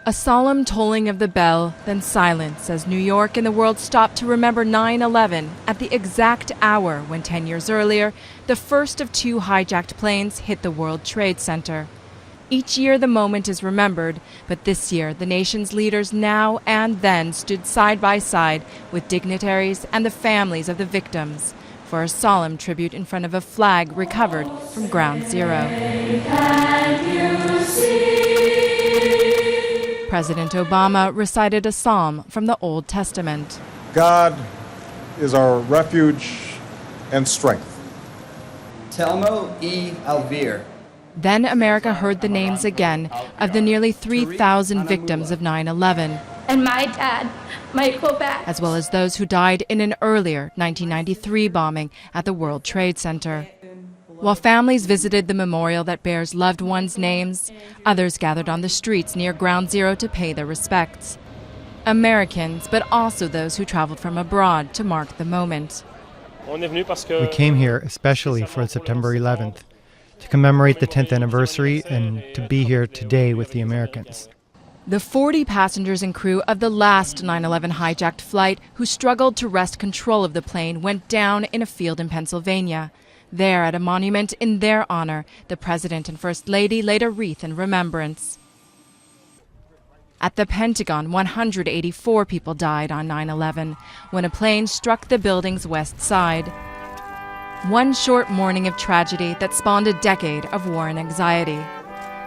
A solemn tolling of the bell, then silence as New York and the world stopped to remember 9/11 at the exact hour when 10 years earlier, the first of two hijacked planes hit the World Trade Center. Each year the moment is remembered, but this year the nation's leaders now and then stood side by side with dignitaries and the families of the victims for a solemn tribute in front of a flag recovered from Ground Zero. President Obama recited a psalm from the Old Testament. God is our refuge and strength. Telmo E. Alvear. Then America heard the names again of the nearly 3,000 victims of 9/11. And my dad, Michael Bax. As well as those who died in an earlier 1993 bombing at the World Trade Center. While families visited the memorial that bears loved ones' names, others gathered on the streets near Ground Zero to pay their respects. Americans, but also those who traveled from abroad to mark the moment. We came here especially for September 11th, to commemorate the 10th anniversary and to be here today with the Americans. The 40 passengers and crew of the last 9/11 hijacked flight who struggled to wrest control of the plane went down in a field in Pennsylvania. There, at a monument in their honor, the President and First Lady laid a wreath in remembrance. At the Pentagon, 184 people died on 9/11 when a plane struck the building's west side. One short morning of tragedy that spawned a decade of war and anxiety.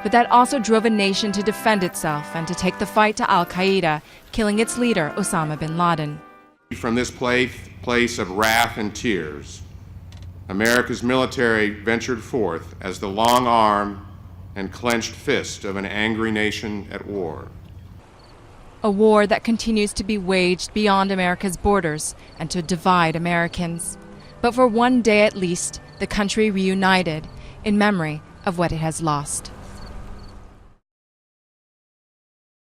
But that also drove a nation to defend itself and to take the fight to al-Qaeda, killing its leader, Osama bin Laden. From this place of wrath and tears, America's military ventured forth as the long arm and clenched fist of an angry nation at war. A war that continues to be waged beyond America's borders and to divide Americans. But for one day at least, the country reunited in memory of what it has lost.